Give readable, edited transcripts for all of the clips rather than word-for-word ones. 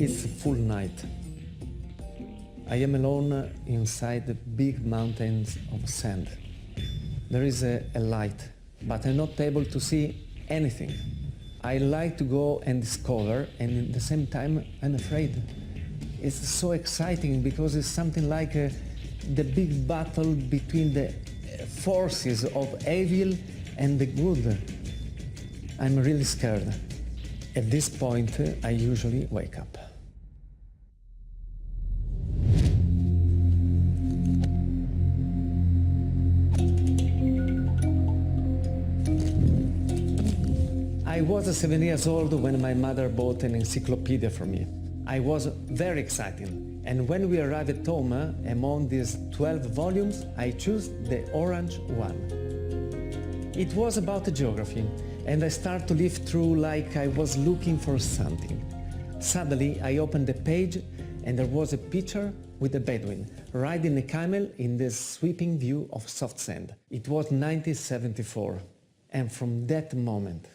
It's full night. I am alone inside the big mountains of sand. There is a light, but I'm not able to see anything. I like to go and discover, and at the same time I'm afraid. It's so exciting because it's something like the big battle between the forces of evil and the good. I'm really scared. At this point, I usually wake up. I was 7 years old when my mother bought an encyclopedia for me. I was very excited. And when we arrived at home, among these 12 volumes, I chose the orange one. It was about geography, and I started to live through like I was looking for something. Suddenly, I opened the page, and there was a picture with a Bedouin riding a camel in this sweeping view of soft sand. It was 1974, and from that moment,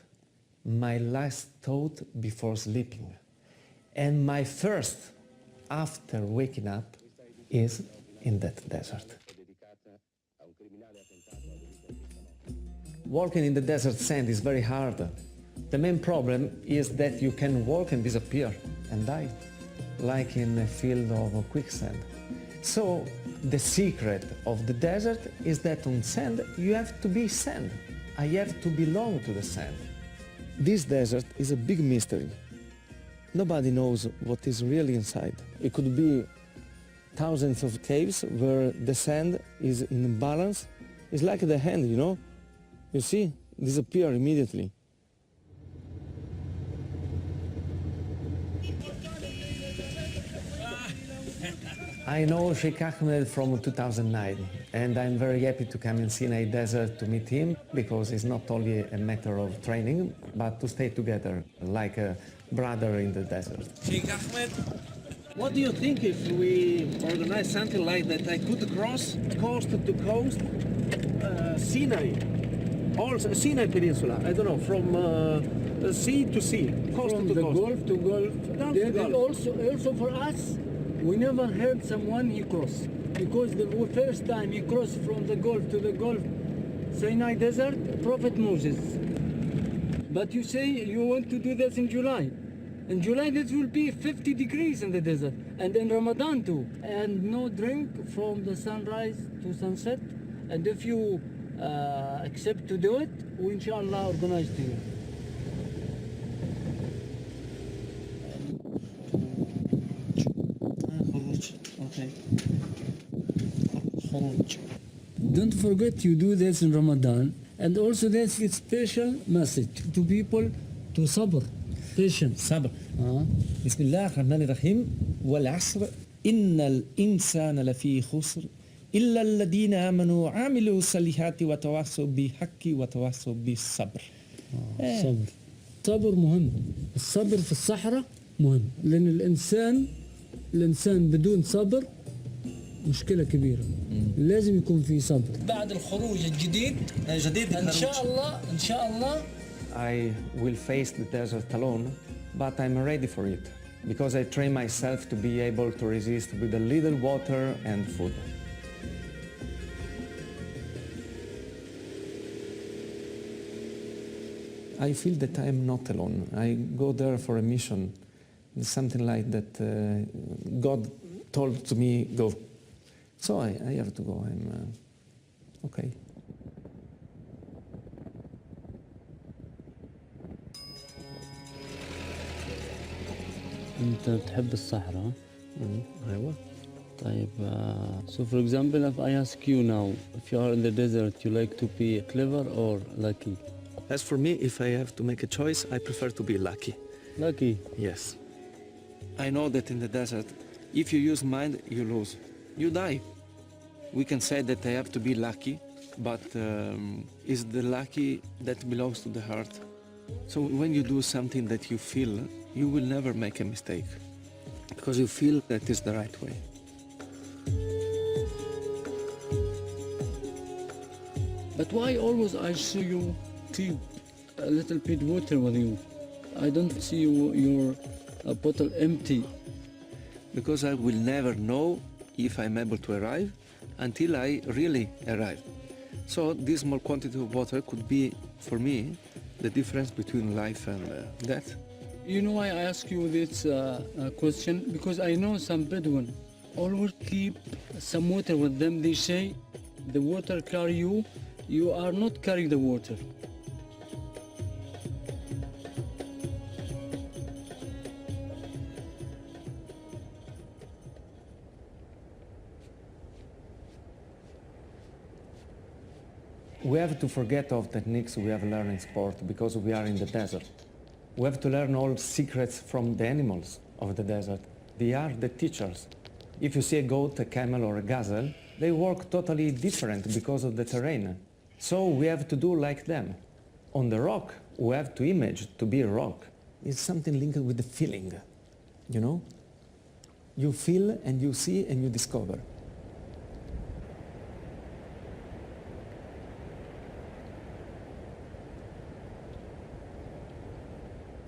my last thought before sleeping, and my first after waking up, is in that desert. Walking in the desert sand is very hard. The main problem is that you can walk and disappear and die, like in a field of quicksand. So the secret of the desert is that on sand you have to be sand. I have to belong to the sand. This desert is a big mystery. Nobody knows what is really inside. It could be thousands of caves where the sand is in balance. It's like the hand, you know? You see, disappear immediately. I know Sheikh Ahmed from 2009, and I'm very happy to come in Sinai Desert to meet him, because it's not only a matter of training, but to stay together like a brother in the desert. Sheikh Ahmed, what do you think if we organize something like that? I could cross coast to coast Sinai, also Sinai Peninsula, I don't know, from sea to sea, coast from to the coast. Gulf to Gulf. Then also for us, we never heard someone he crossed, because the first time he crossed from the Gulf to the Gulf, Sinai Desert, Prophet Moses. But you say you want to do this in July. In July, this will be 50 degrees in the desert, and in Ramadan too. And no drink from the sunrise to sunset. And if you accept to do it, we inshallah organize to you. Okay. Don't forget you do this in Ramadan, and also there's a special message to people to sabr, patience. صبر. بسم الله الرحمن الرحيم. والعصر إن الإنسان لفي خسر إلا الذين آمنوا وعملوا الصالحات وتواصوا بالحق وتواصوا بالصبر. الصبر. الصبر مهم. الصبر في الصحراء مهم، لأن الإنسان بدون صبر مشكلة كبيرة. لازم يكون في صبر. بعد الخروج الجديد إن شاء الله I will face the desert alone, but I'm ready for it, because I train myself to be able to resist with a little water and food. I feel that I'm not alone. I go there for a mission. It's something like that God told to me, go. So I have to go. I'm okay. أنت بتحب الصحراء؟ أيوة. طيب, so for example, if I ask you now, if you are in the desert, you like to be clever or lucky? As for me, if I have to make a choice, I prefer to be lucky. Lucky? Yes. I know that in the desert, if you use mind, you lose. You die. We can say that I have to be lucky, but it's the lucky that belongs to the heart. So when you do something that you feel, you will never make a mistake, because you feel that is the right way. But why always I see you keep a little bit water with you? I don't see you, your a bottle empty. Because I will never know if I'm able to arrive until I really arrive. So this small quantity of water could be, for me, the difference between life and death. You know why I ask you this question? Because I know some Bedouin always keep some water with them. They say the water carry you, you are not carrying the water. We have to forget of techniques we have learned in sport because we are in the desert. We have to learn all secrets from the animals of the desert. They are the teachers. If you see a goat, a camel or a gazelle, they work totally different because of the terrain. So we have to do like them. On the rock, we have to image to be a rock. It's something linked with the feeling, you know? You feel and you see and you discover.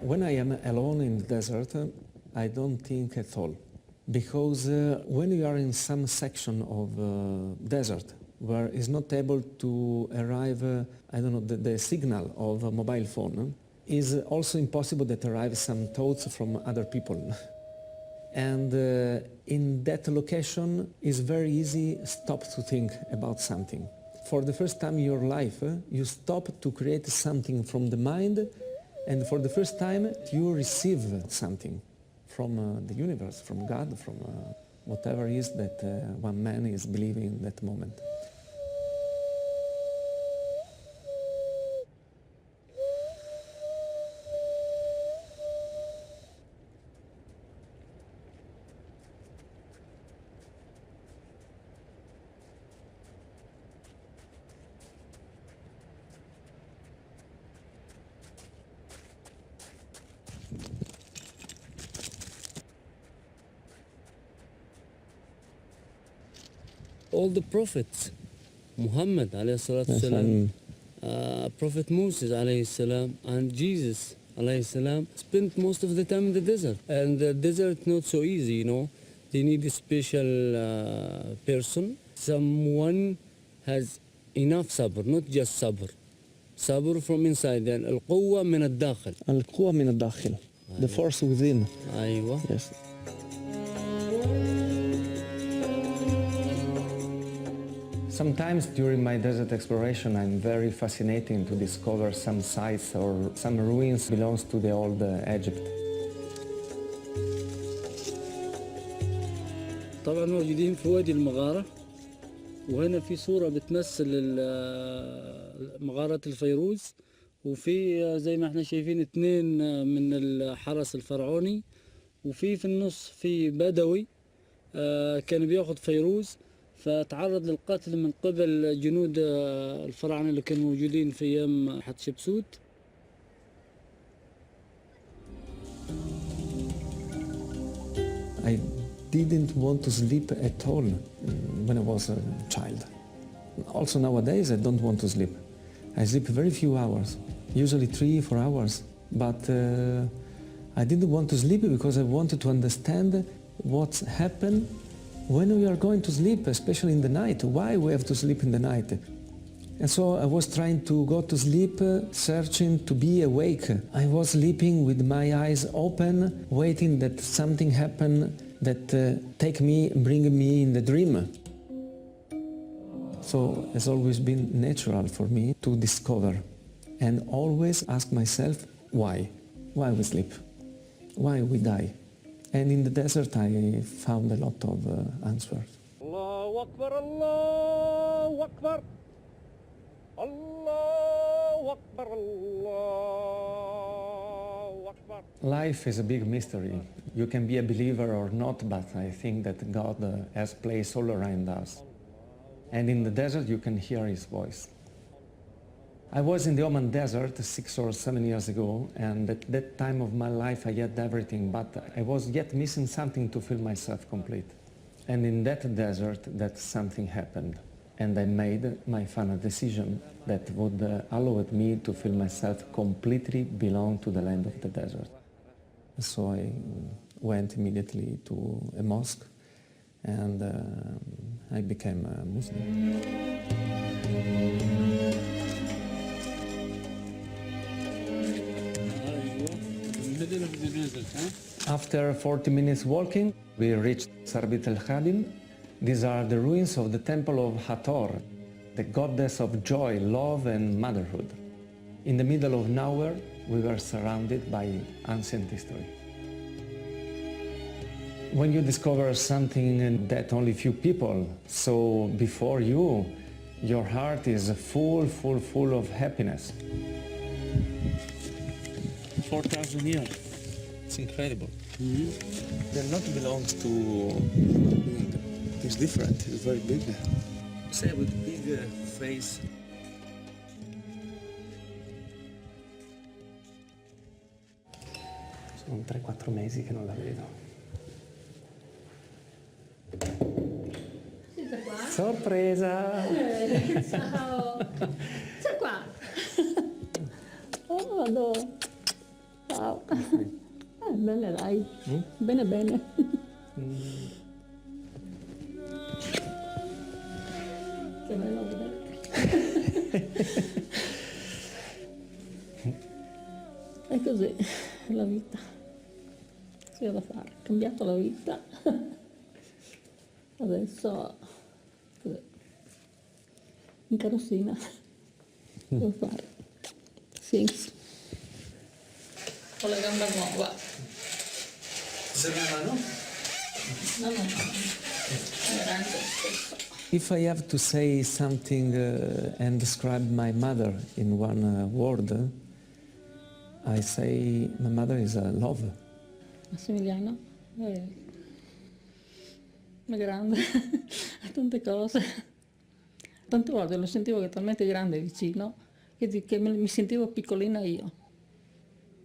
When I am alone in the desert, I don't think at all. Because when you are in some section of desert where it's not able to arrive, I don't know, the signal of a mobile phone, is also impossible that arrive some thoughts from other people. And in that location, it's very easy stop to think about something. For the first time in your life, you stop to create something from the mind, and for the first time, you receive something from the universe, from God, from whatever it is that one man is believing in that moment. All the prophets, Muhammad alayhi salatu salam, Prophet Moses alayhi salam, and Jesus alayhi salam spent most of the time in the desert. And the desert not so easy, you know. They need a special person. Someone has enough sabr, not just sabr. Sabr from inside, and al-quwwa min al-dakhil. Al-quwwa min al-dakhil, the force within. Aywa. Yes. Sometimes during my desert exploration, I'm very fascinated to discover some sites or some ruins belongs to the old Egypt. طبعا موجودين في وادي المغارة، وهنا في صورة بتمثل مغارة الفيروز، وفي زي ما احنا شايفين 2 من الحرس الفرعوني، وفي النص في بدوي كان بياخد فيروز، فتعرض للقتل من قبل جنود الفراعنة اللي كانوا موجودين في أيام حتشبسوت. I didn't want to sleep at all when I was a child. Also nowadays I don't want to sleep. I sleep very few hours, usually 3-4 hours. But I didn't want to sleep because I wanted to understand what's happened when we are going to sleep, especially in the night. Why we have to sleep in the night? And so I was trying to go to sleep, searching to be awake. I was sleeping with my eyes open, waiting that something happen that bring me in the dream. So it's always been natural for me to discover and always ask myself, why? Why we sleep? Why we die? And in the desert I found a lot of answers. Allahu Akbar, Allahu Akbar. Allahu Akbar, Allahu Akbar. Life is a big mystery. You can be a believer or not, but I think that God has placed all around us. And in the desert you can hear His voice. I was in the Oman desert 6 or 7 years ago, and at that time of my life I had everything, but I was yet missing something to feel myself complete. And in that desert, that something happened. And I made my final decision that would allow me to feel myself completely belong to the land of the desert. So I went immediately to a mosque and I became a Muslim. Middle of the desert, huh? After 40 minutes walking, we reached Sarbit al-Khadim. These are the ruins of the temple of Hathor, the goddess of joy, love and motherhood. In the middle of nowhere, we were surrounded by ancient history. When you discover something that only few people saw before you, your heart is full of happiness. 4,000 years. It's incredible. They're not belongs to it's different, it's very big. Say with big face. Sono 3-4 mesi che non la vedo. Siete qua? Sorpresa! Ciao! Sei qua! Oh, vado! Ciao! Bene dai! Bene bene! Che bello vedere! È così, è la vita. C'è da fare, è cambiato la vita. Adesso così, in carrozzina devo fare. Things. Con la gamba nuova. Serve una mano? No, grande stesso. If I have to say something and describe my mother in one word, I say my mother is love. Massimiliano è grande, ha tante cose. Tante volte lo sentivo che è talmente grande vicino che mi sentivo piccolina io.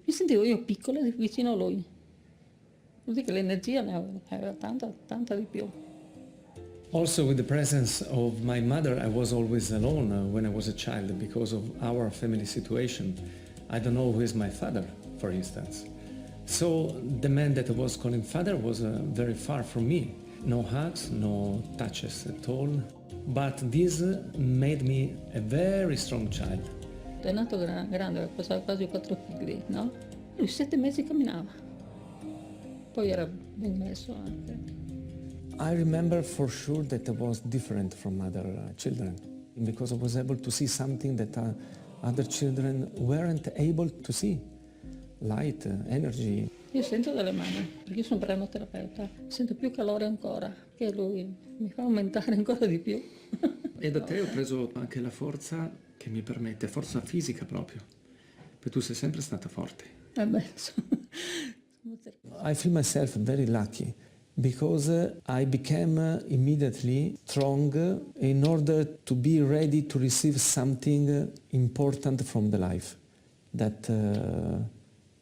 Mi sentivo io piccola vicino a lui. Così che l'energia ne aveva tanta di più. Also with the presence of my mother, I was always alone when I was a child because of our family situation. I don't know who is my father, for instance. So the man that I was calling father was very far from me. No hugs, no touches at all. But this made me a very strong child. È nato grande, pesava quasi 4 kg, no? Lui 7 mesi camminava. Poi era ben messo anche. I remember for sure that I was different from other children because I was able to see something that other children weren't able to see. Light, energy. Io sento dalle mani, perché io sono pranoterapeuta, sento più calore ancora, che lui mi fa aumentare ancora di più. E da te ho preso anche la forza che mi permette, forza fisica proprio, perché tu sei sempre stata forte. Beh, I feel myself very lucky because I became immediately strong in order to be ready to receive something important from the life that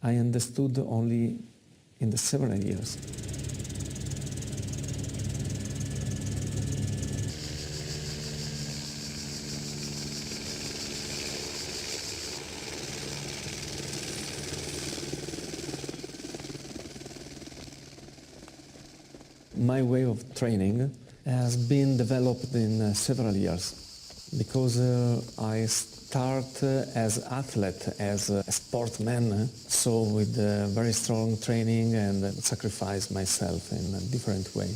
I understood only in the several years. My way of training has been developed in several years because I start as athlete, as a sportsman, so with very strong training and sacrifice myself in a different way.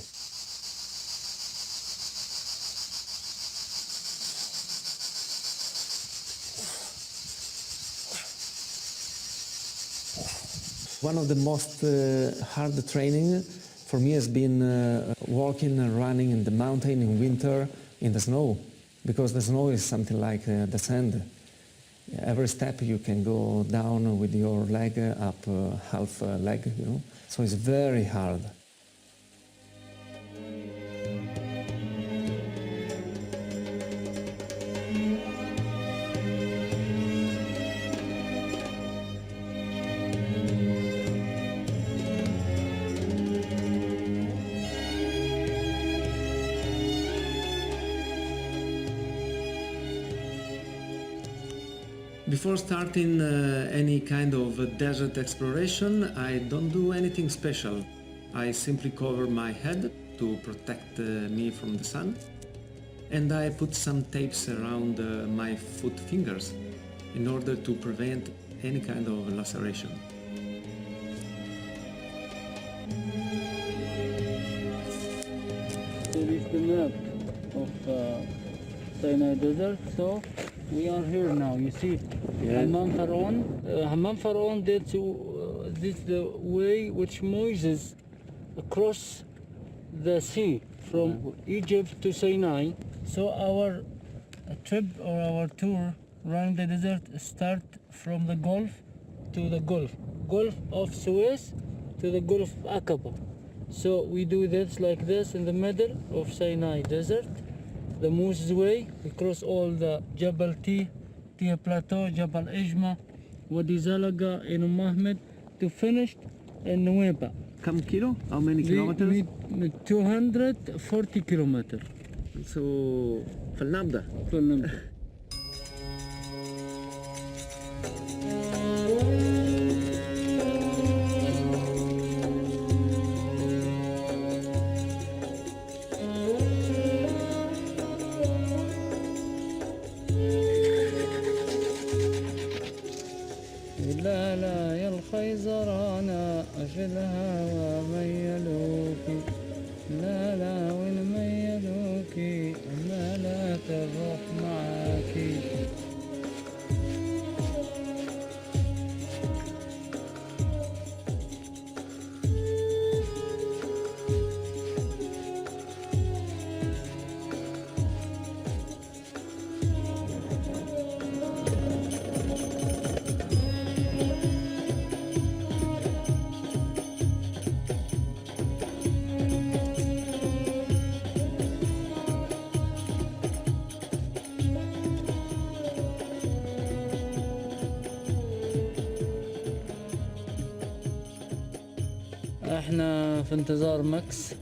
One of the most hard training for me has been walking and running in the mountain in winter in the snow, because the snow is something like the sand. Every step you can go down with your leg up half leg, you know. So it's very hard. Before starting any kind of desert exploration, I don't do anything special. I simply cover my head to protect me from the sun, and I put some tapes around my foot fingers in order to prevent any kind of laceration. There is the map of Sinai Desert. So we are here now. You see, Hammam Pharaon. Hammam Pharaon did this the way which Moses crossed the sea from Egypt to Sinai. So our trip or our tour around the desert start from the Gulf to the Gulf of Suez to the Gulf of Aqaba. So we do this like this in the middle of Sinai Desert, the Moses Way. We cross all the Jabal Tia Plateau, Jabal Ijma, Wadi Zalaga, and Mohammed to finish in Nuweiba. Come kilo? How many kilometers? 240 kilometers. So, في النبضة. لا لا يا الخيزرانة في الهوى ميلوكي، لا لا وين ميلوكي ما لا تروح معاكي. احنا في انتظار ماكس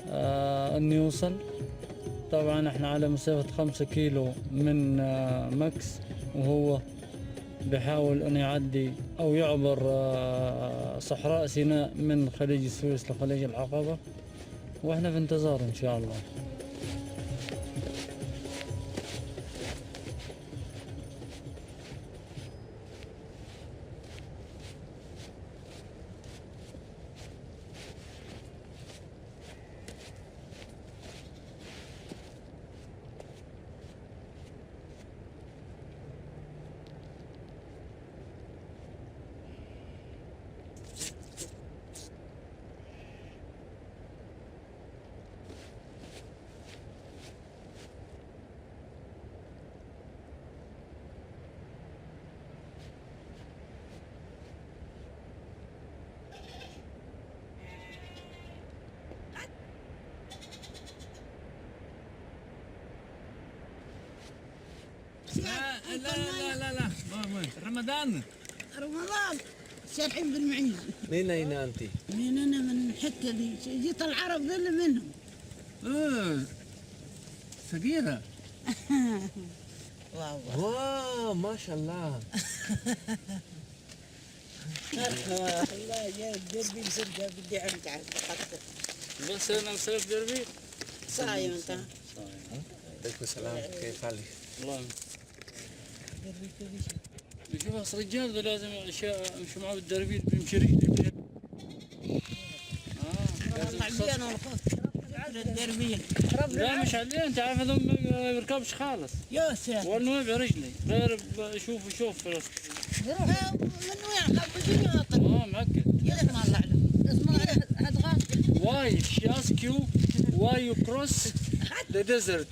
انه يوصل. طبعا احنا على مسافة 5 كيلو من ماكس، وهو بيحاول انه يعدي او يعبر صحراء سيناء من خليج السويس لخليج العقبة، واحنا في انتظار ان شاء الله. لا رمضان شارحين بالمعيز. من أين أنت؟ من أنا من الحتة دي، جيت العرب ذل منهم. صغيرة. واو ما شاء الله. الله يا دربي مسجى بدي أرجع أتحدث. بس أنا مسافر دربي؟ صايم أنت. عليكم السلام، كيف حالك؟ الله. شوف رجال ذا لازم امشي معه بالدربيل بيمشي رجلي. لازم الدربيل. لا مش عليه، انت عارف هذول ما بيركبش خالص. يا ساتر. والنوع برجلي غير شوف من وين قبل مأكد. اسم الله عليه. اسم الله عليه هاد غاصب. Why she ask you why you cross the desert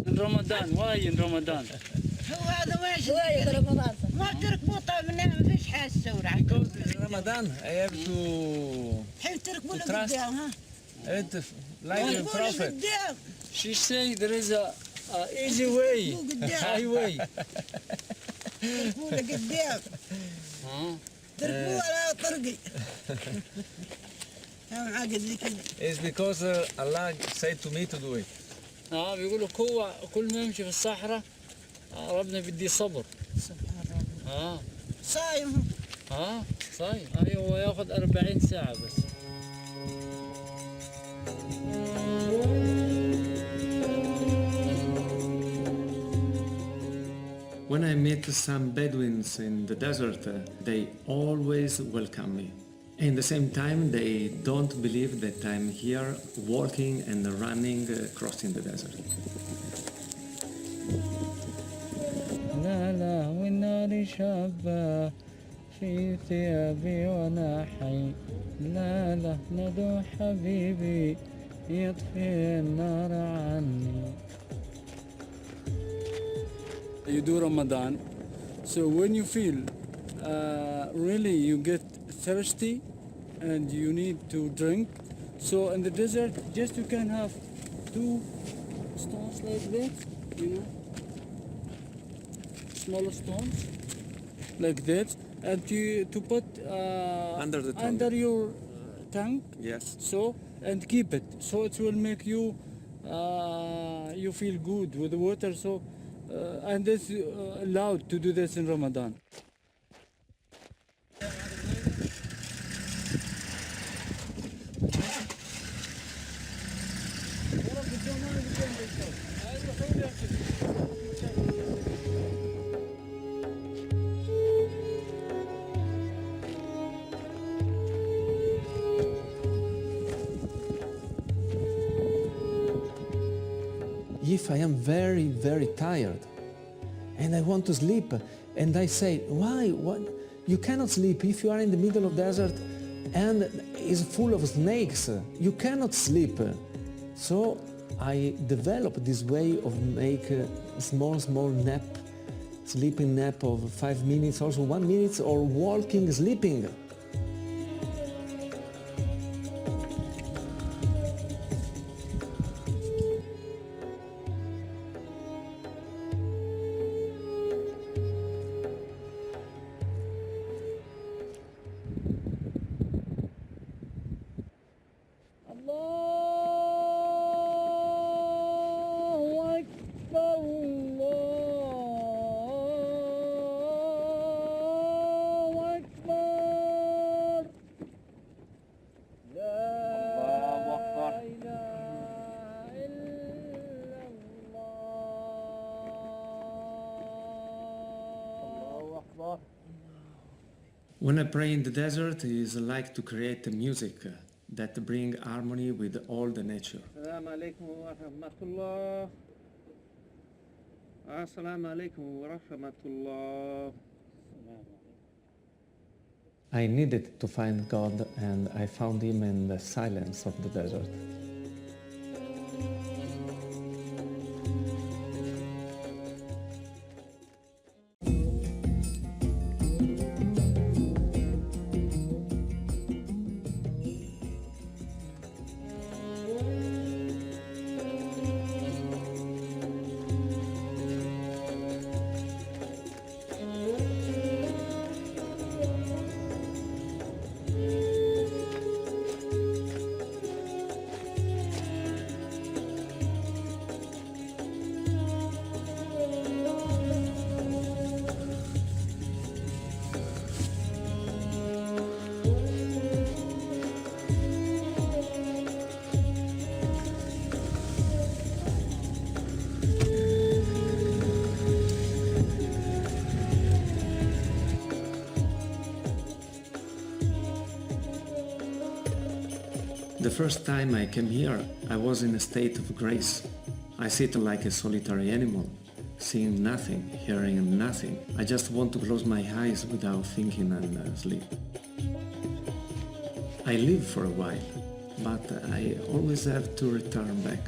in Ramadan? Why in Ramadan? هو هذا واش رمضان ما تركبوا طيب ما فيش حاجه تسوي. Because Ramadan I have to الحين تركبوا له قدام ها. like a prophet. She say there is a easy way, highway. تركبوا له قدام. تركبوا على طرقي. هم عاقد لي كذا. It's because Allah said to me to do it. بيقولوا كل ما يمشي في الصحراء ربنا بدي صبر. صايم. صايم. هو ياخذ 40 ساعة بس. When I meet some Bedouins in the desert, they always welcome me. In the same time, they don't believe that I'm here walking and running, crossing the desert. لا لا والنار شابة في ثيابي وأنا حي. لا لا ندو حبيبي يطفي النار عني. You do Ramadan, so when you feel really you get thirsty and you need to drink, so in the desert just you can have 2 stones like that, you know, small stones like that, and to put Under the tongue. under your tongue. Yes. So and keep it, so it will make you you feel good with the water. So and it's allowed to do this in Ramadan. If I am very, very tired and I want to sleep, and I say, why? What? You cannot sleep if you are in the middle of desert and is full of snakes. You cannot sleep. So I developed this way of make a small nap, sleeping nap of 5 minutes, also 1 minute, or walking, sleeping. When I pray in the desert, it is like to create a music that bring harmony with all the nature. Assalamu alaikum wa rahmatullah. Assalamu alaikum wa rahmatullah. I needed to find God, and I found Him in the silence of the desert. The first time I came here, I was in a state of grace. I sit like a solitary animal, seeing nothing, hearing nothing. I just want to close my eyes without thinking and sleep. I live for a while, but I always have to return back.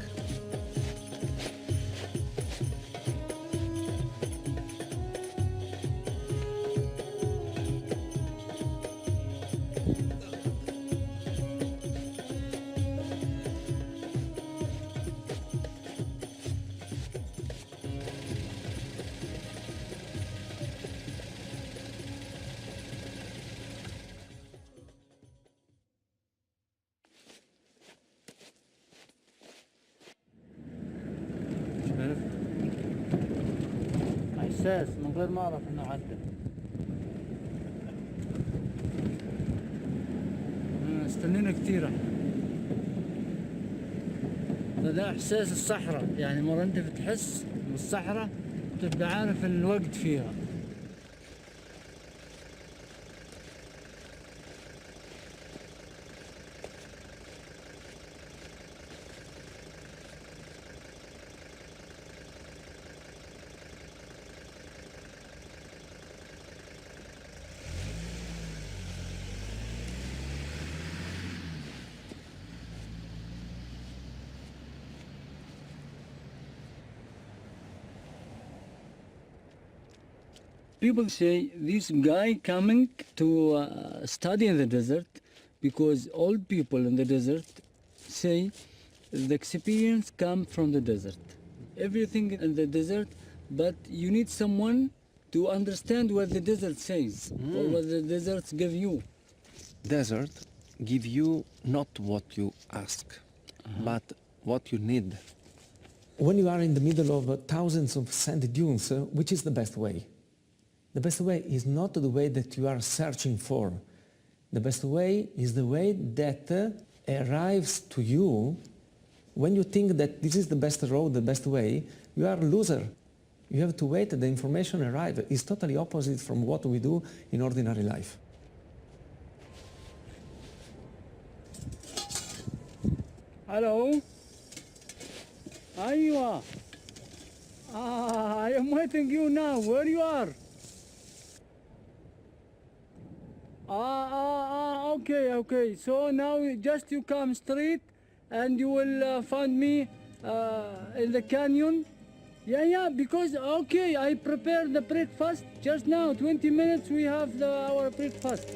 إحساس من غير ما أعرف إنه عدى. استنينا كثيرة. ده إحساس الصحراء، يعني مرة أنت بتحس بالصحراء تبقى عارف الوقت فيها. People say this guy coming to study in the desert because all people in the desert say the experience come from the desert. Everything in the desert, but you need someone to understand what the desert says or what the deserts give you. Desert give you not what you ask, but what you need. When you are in the middle of thousands of sand dunes, which is the best way? The best way is not the way that you are searching for. The best way is the way that arrives to you. When you think that this is the best road, the best way, you are a loser. You have to wait, the information arrives. It's totally opposite from what we do in ordinary life. Hello? أيوة. I am waiting you now. Where you are? Okay. So now just you come straight and you will find me in the canyon. Yeah, because, okay, I prepared the breakfast just now. 20 minutes we have our breakfast.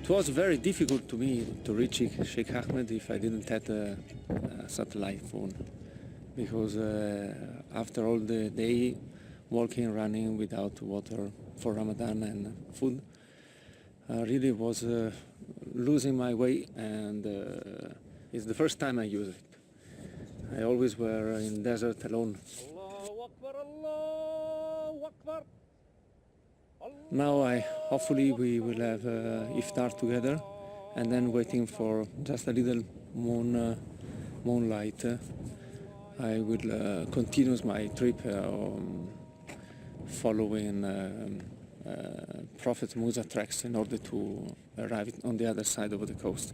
It was very difficult to me to reach Sheikh Ahmed if I didn't have a satellite phone, because after all the day walking, running without water for Ramadan and food, I really was losing my way, and it's the first time I use it. I always were in desert alone. Allahu Akbar, Allahu Akbar. Now hopefully we will have iftar together, and then waiting for just a little moonlight. I will continue my trip following Prophet Musa tracks in order to arrive on the other side of the coast.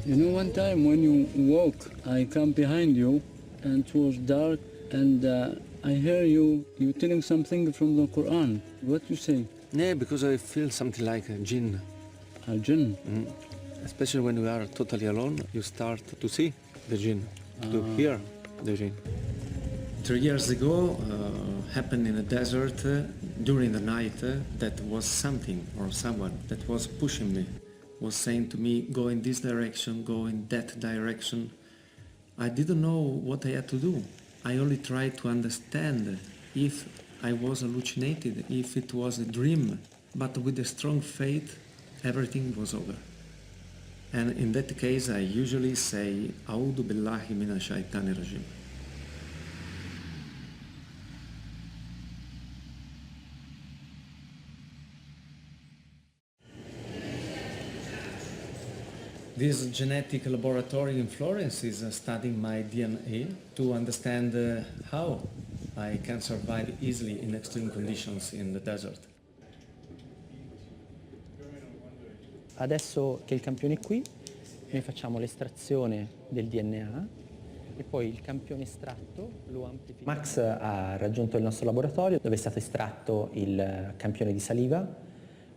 You know, one time when you walk, I come behind you and it was dark, and I hear you telling something from the Quran. What you say? Yeah, because I feel something like a jinn. A jinn? Especially when we are totally alone, you start to see the jinn, to hear the jinn. 3 years ago, happened in a desert during the night that was something or someone that was pushing me, was saying to me, go in this direction, go in that direction. I didn't know what I had to do. I only tried to understand if I was hallucinated, if it was a dream. But with a strong faith, everything was over. And in that case, I usually say, A'udhu billahi minash shaitani rajim. This genetic laboratory in Florence is studying my DNA to understand how I can survive easily in extreme conditions in the desert. Adesso che il campione è qui, Noi facciamo l'estrazione del DNA e poi il campione estratto lo amplifichiamo. Max ha raggiunto il nostro laboratorio dove è stato estratto il campione di saliva.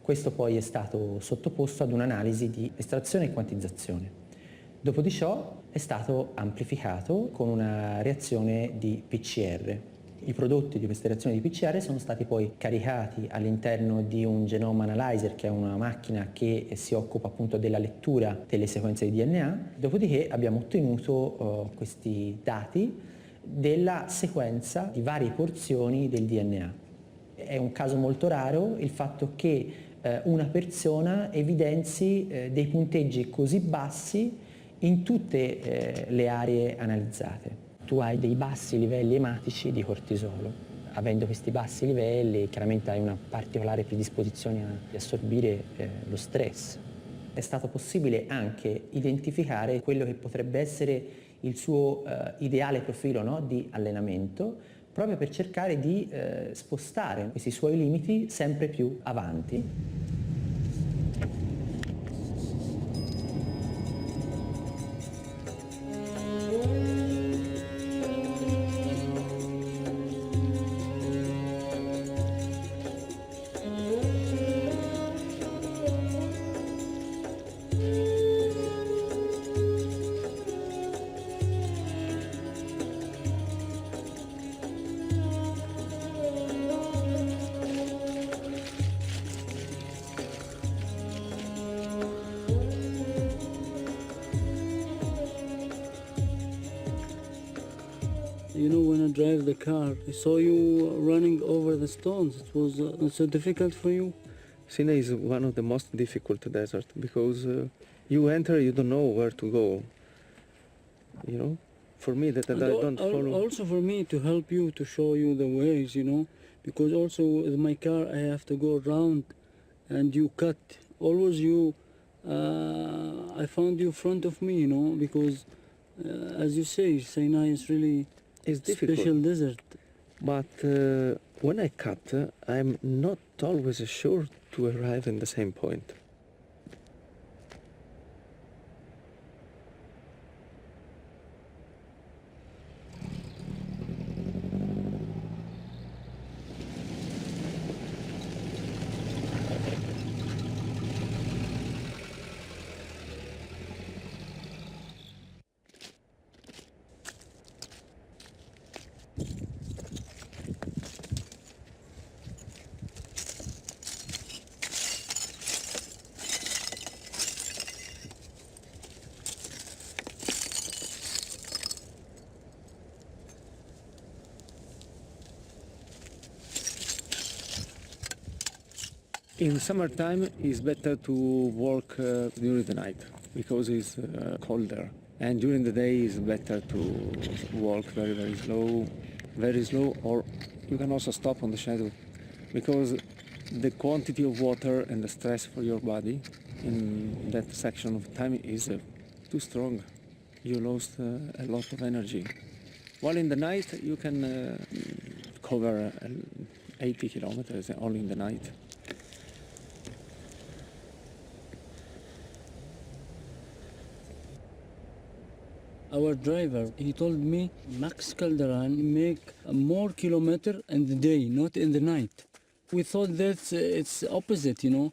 Questo poi è stato sottoposto ad un'analisi di estrazione e quantizzazione. Dopo di ciò è stato amplificato con una reazione di PCR. I prodotti di questa reazione di PCR sono stati poi caricati all'interno di un genome analyzer, che è una macchina che si occupa appunto della lettura delle sequenze di DNA. Dopodiché abbiamo ottenuto questi dati della sequenza di varie porzioni del DNA. È un caso molto raro il fatto che una persona evidenzi dei punteggi così bassi in tutte le aree analizzate. Tu hai dei bassi livelli ematici di cortisolo. Avendo questi bassi livelli, chiaramente hai una particolare predisposizione a assorbire lo stress. È stato possibile anche identificare quello che potrebbe essere il suo ideale profilo, no, di allenamento, proprio per cercare di spostare questi suoi limiti sempre più avanti. You know, when I drive the car, I saw you running over the stones. It was so difficult for you. Sinai is one of the most difficult deserts because you enter, you don't know where to go. You know, for me that I don't follow. Also for me to help you, to show you the ways, you know, because also with my car I have to go around and you cut. Always you, I found you in front of me, you know, because as you say, Sinai is really It's difficult. special desert. But when I cut, I'm not always sure to arrive in the same point. In summertime, it's better to walk during the night because it's colder. And during the day, it's better to walk very, very slow, or you can also stop on the shadow because the quantity of water and the stress for your body in that section of time is too strong. You lost a lot of energy. While in the night, you can cover 80 kilometers only in the night. Our driver, he told me Max Calderan make more kilometer in the day, not in the night. We thought that it's opposite, you know.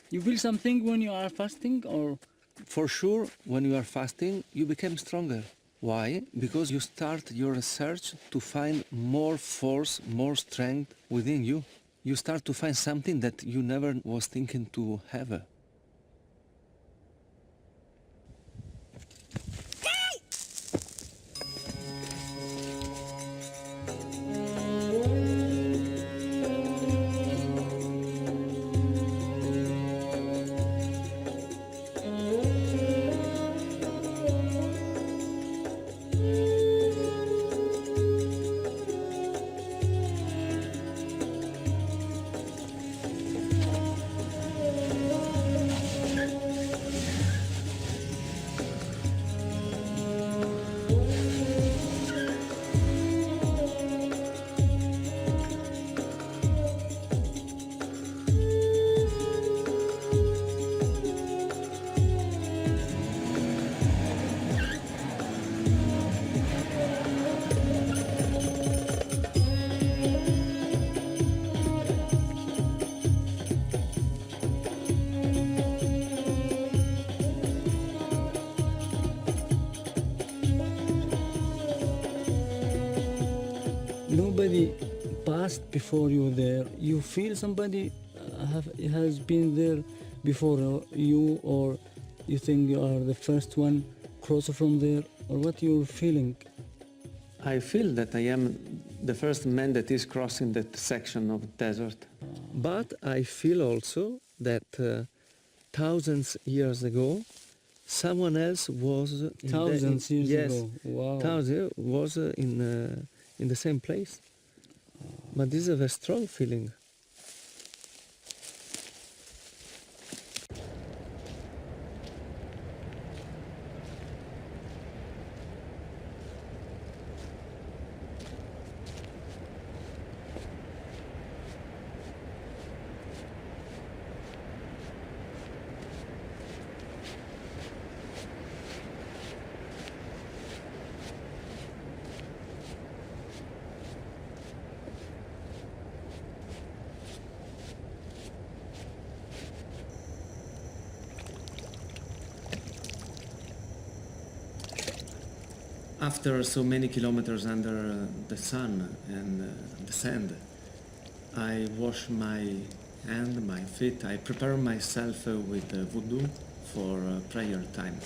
You feel something when you are fasting, or? For sure, when you are fasting, you become stronger. Why? Because you start your research to find more force, more strength within you. You start to find something that you never was thinking to have. somebody passed before you there, you feel somebody has been there before you, or you think you are the first one cross from there, or what you're feeling? I feel that I am the first man that is crossing that section of desert. But I feel also that thousands years ago, someone else was Thousands years yes, ago. Wow. Thousands was in the same place. But this is a very strong feeling. After so many kilometers under the sun and the sand, I wash my hand, my feet. I prepare myself with voodoo for prayer time.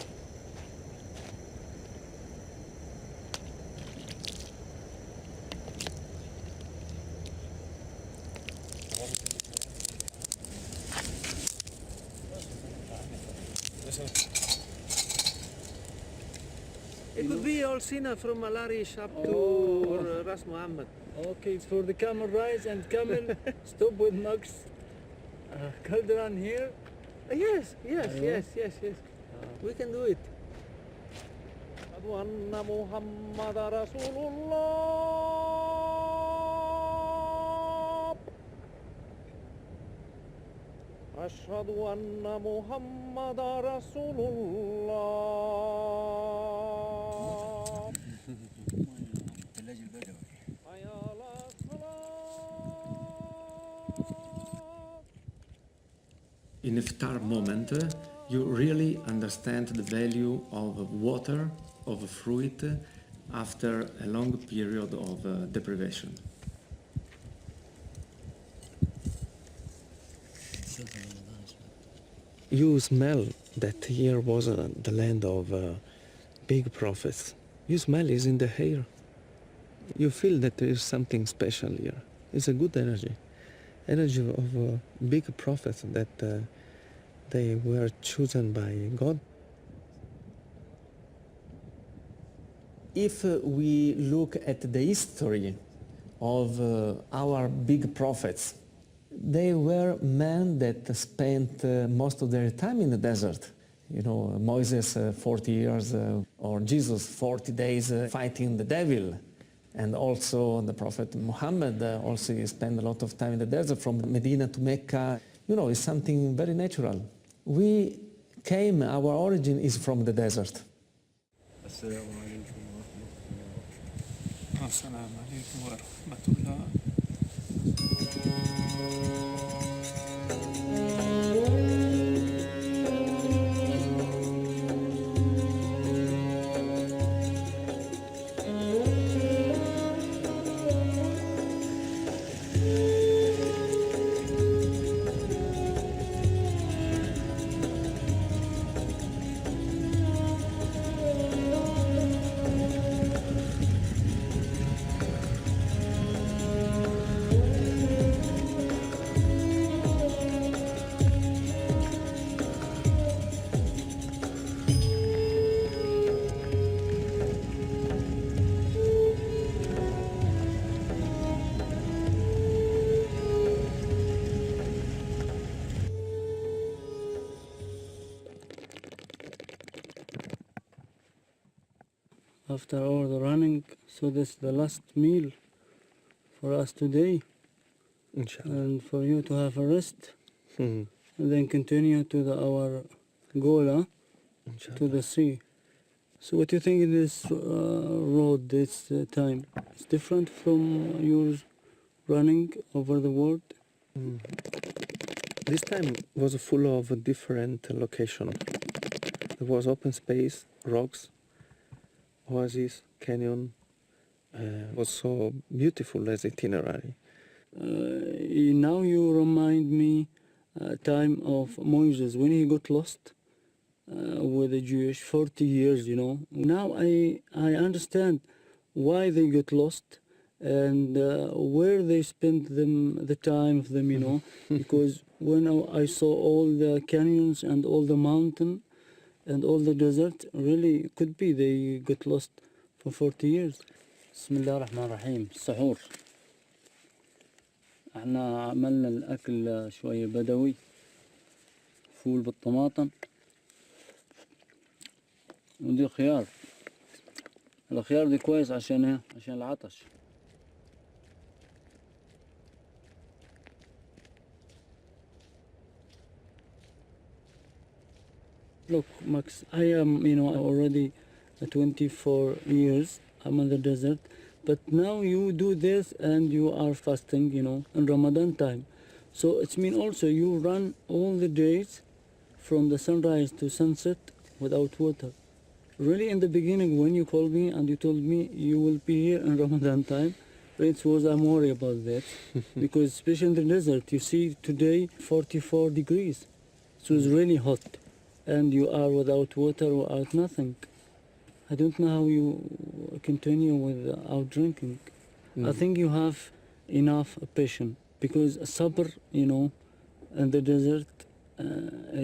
It could be all Sina from Malarish up to Ras Muhammad. Okay, it's for the camel rise and camel stop with Max. Calderan here. Yes. We can do it. أشهد أن محمد رسول الله حي على الصلاة. In iftar moment, you really understand the value of water, of fruit, after a long period of deprivation. You smell that here was the land of big prophets. You smell is in the air. You feel that there is something special here. It's a good energy of big prophets that they were chosen by God. If we look at the history of our big prophets, they were men that spent most of their time in the desert. You know, Moses 40 years or Jesus 40 days fighting the devil. And also the Prophet Muhammad also spent a lot of time in the desert from Medina to Mecca. You know, it's something very natural. Our origin is from the desert. السلام عليكم ورحمة الله. After all the running, so this is the last meal for us today. Inshallah. And for you to have a rest, Mhm. and then continue to our goal, Inshallah. to the sea. So what do you think in this road this time? It's different from yours running over the world? This time was full of a different location. There was open space, rocks, oasis, canyon, Was so beautiful as itinerary. Now you remind me time of Moses when he got lost with the Jewish 40 years, you know. Now I understand why they got lost and where they spent the time of them, you know. Because when I saw all the canyons and all the mountain and all the desert, really could be they got lost for 40 years. بسم الله الرحمن الرحيم. السحور. احنا عملنا الاكل شوية بدوي، فول بالطماطم ودي خيار. الخيار دي كويس عشان ايه؟ عشان العطش. Look, Max, I am, you know, already 24 years. I'm in the desert, but now you do this and you are fasting, you know, in Ramadan time. So it's mean also you run all the days from the sunrise to sunset without water. Really, in the beginning, when you called me and you told me you will be here in Ramadan time, I'm worried about that because especially in the desert, you see today 44 degrees, so it's really hot, and you are without water, without nothing. I don't know how you continue without drinking. I think you have enough patience because sabr, you know, in the desert,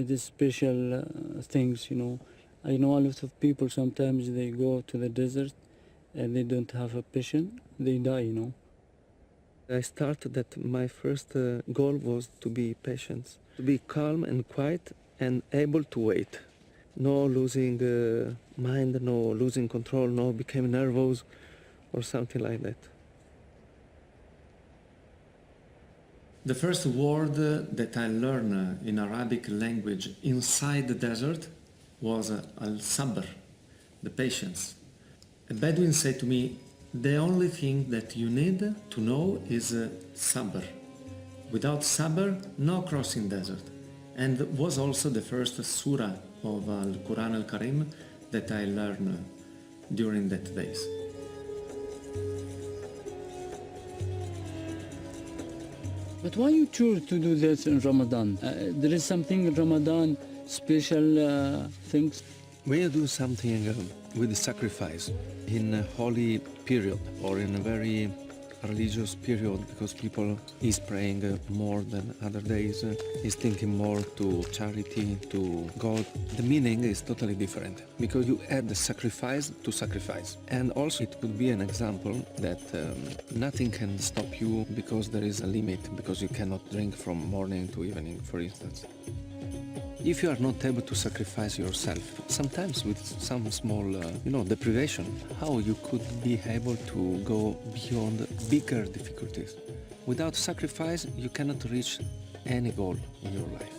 it is special things, you know. I know a lot of people, sometimes they go to the desert and they don't have a patience, they die, you know. I started that my first goal was to be patient, to be calm and quiet and able to wait. No losing mind, no losing control, no becoming nervous or something like that. The first word that I learned in Arabic language inside the desert was al-sabr, the patience. A Bedouin said to me, the only thing that you need to know is sabr. Without sabr, no crossing desert. And was also the first surah of Al-Quran Al-Karim that I learned during that days. But why you choose to do this in Ramadan? There is something in Ramadan special things? When you do something with sacrifice in a holy period or in a very religious period, because people is praying more than other days, is thinking more to charity, to God, the meaning is totally different because you add the sacrifice to sacrifice. And also it could be an example that nothing can stop you because there is a limit, because you cannot drink from morning to evening, for instance. If you are not able to sacrifice yourself, sometimes with some small, deprivation, how you could be able to go beyond bigger difficulties? Without sacrifice, you cannot reach any goal in your life.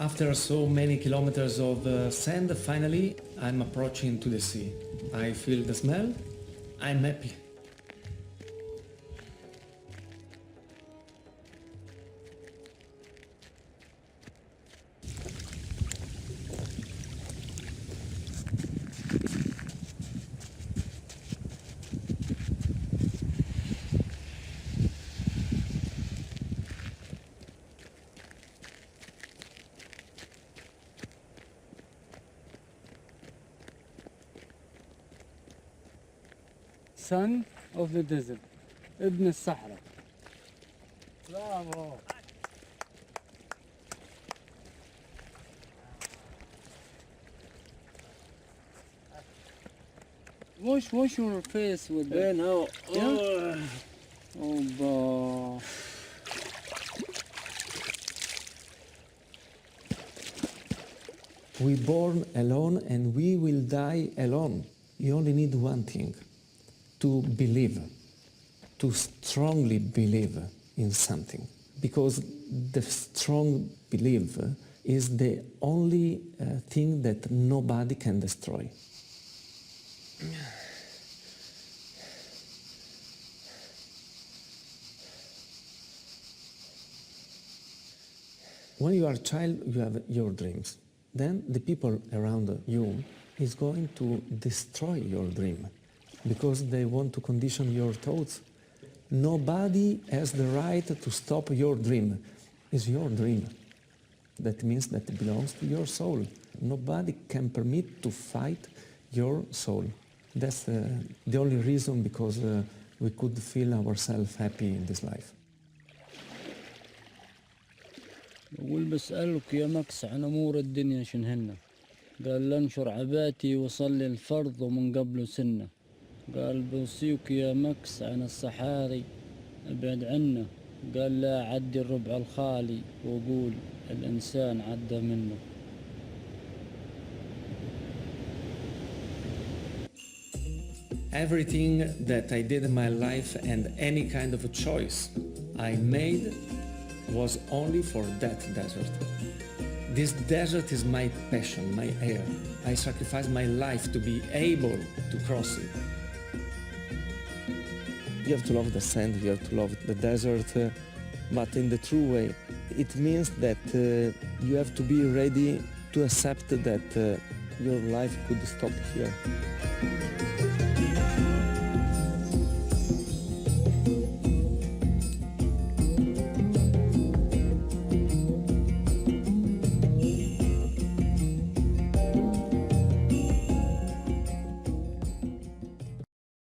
After so many kilometers of sand, finally I'm approaching to the sea. I feel the smell, I'm happy. Son of the desert, Ibn al-Sahra. Bravo. Wash your face with that. No. Yeah? Oh, We born alone and we will die alone. You only need one thing, to believe, to strongly believe in something, because the strong belief is the only thing that nobody can destroy. When you are a child, you have your dreams. Then the people around you is going to destroy your dream because they want to condition your thoughts. Nobody has the right to stop your dream. It's your dream. That means that it belongs to your soul. Nobody can permit to fight your soul. That's the only reason because we could feel ourselves happy in this life. أقول بسألك يا مكس عن أمور الدنيا شنهن. قال لانشر عباتي وصلي الفرض ومن قبله سنة. قال بوصيك يا مكس عن الصحاري ابعد عنه. قال لا عدي الربع الخالي وقول الإنسان عدى منه. Everything that I did in my life and any kind of a choice I made was only for that desert. This desert is my passion, my air. I sacrificed my life to be able to cross it. You have to love the sand, you have to love the desert, but in the true way. It means that you have to be ready to accept that your life could stop here.